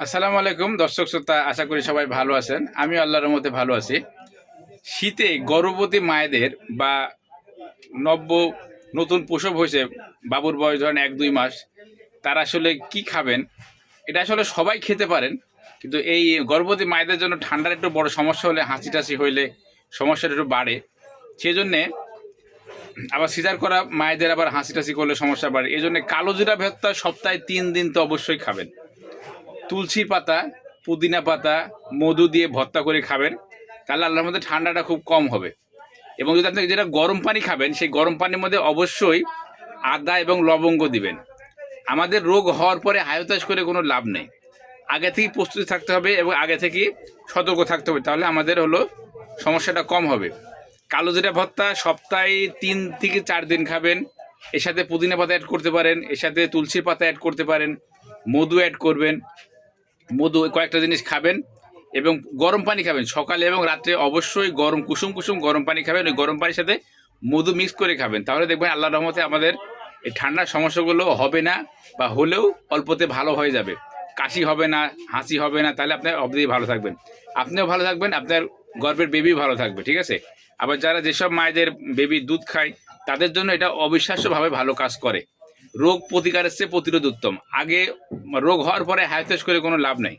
আসসালামু আলাইকুম দর্শক শ্রোতা, আশা করি সবাই ভালো আছেন। আমি আল্লাহর রহমতে ভালো আছি। শীতে গর্ভবতী মায়েদের বা নব্য নতুন প্রসব হয়েছে, বাবুর বয়স ধরেন 1-2 মাস, তারা আসলে কি খাবেন? এটা আসলে সবাই খেতে পারেন, কিন্তু এই গর্ভবতী মায়েদের জন্য ঠান্ডার একটু বড় সমস্যা হলে, হাঁচি টাচি হইলে সমস্যাটা একটু বাড়ে। সেই জন্যে আবার সিজার করা মায়েদের আবার হাঁচি টাচি করলে সমস্যা বাড়ে। এই জন্য কালো জিরা ভর্তা সপ্তাহে 3 দিন তো অবশ্যই খাবেন। তুলসী পাতা, পুদিনা পাতা, মধু দিয়ে ভর্তা করে খাবেন, তাহলে আল্লাহর মধ্যে ঠান্ডাটা খুব কম হবে। এবং যদি আপনি যেটা গরম পানি খাবেন, সেই গরম পানির মধ্যে অবশ্যই আদা এবং লবঙ্গ দিবেন। আমাদের রোগ হওয়ার পরে হায়তাশ করে কোনো লাভ নেই। আগে থেকেই প্রস্তুতি থাকতে হবে এবং আগে থেকেই সতর্ক থাকতে হবে, তাহলে আমাদের সমস্যাটা কম হবে। কালো জিরা ভর্তা সপ্তাহে 3 থেকে 4 দিন খাবেন। এর সাথে পুদিনা পাতা অ্যাড করতে পারেন, এর সাথে তুলসীর পাতা অ্যাড করতে পারেন, মধু অ্যাড করবেন। মধু কয়েকটা জিনিস খাবেন এবং গরম পানি খাবেন সকালে এবং রাত্রে। অবশ্যই গরম কুসুম কুসুম গরম পানি খাবেন, ওই গরম পানির সাথে মধু মিক্স করে খাবেন। তাহলে দেখবেন আল্লাহর রহমতে আমাদের এই ঠান্ডার সমস্যাগুলো হবে না, বা হলেও অল্পতে ভালো হয়ে যাবে। কাশি হবে না, হাসি হবে না, তাহলে আপনার অবধি ভালো থাকবেন, আপনিও ভালো থাকবেন, আপনার গর্ভের বেবিও ভালো থাকবে। ঠিক আছে? আবার যারা যেসব মায়েদের বেবি দুধ খায়, তাদের জন্য এটা অবিশ্বাস্যভাবে ভালো কাজ করে। রোগ প্রতিকারের চেয়ে প্রতিরোধ উত্তম। আগে রোগ হওয়ার পরে হায়তাশ করে কোনো লাভ নেই।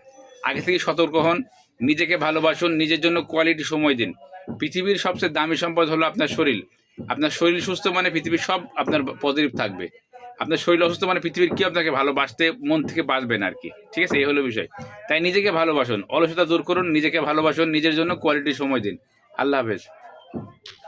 আগে থেকে সতর্ক হন, নিজেকে ভালোবাসুন, নিজের জন্য কোয়ালিটি সময় দিন। পৃথিবীর সবচেয়ে দামি সম্পদ হলো আপনার শরীর। আপনার শরীর সুস্থ মানে পৃথিবীর সব আপনার পজিটিভ থাকবে। আপনার শরীর অসুস্থ মানে পৃথিবীর কেউ আপনাকে ভালোবাসতে মন থেকে বাঁচবেন আর কি। ঠিক আছে? এই হলো বিষয়। তাই নিজেকে ভালোবাসুন, অলসতা দূর করুন, নিজেকে ভালোবাসুন, নিজের জন্য কোয়ালিটি সময় দিন। আল্লাহ হাফেজ।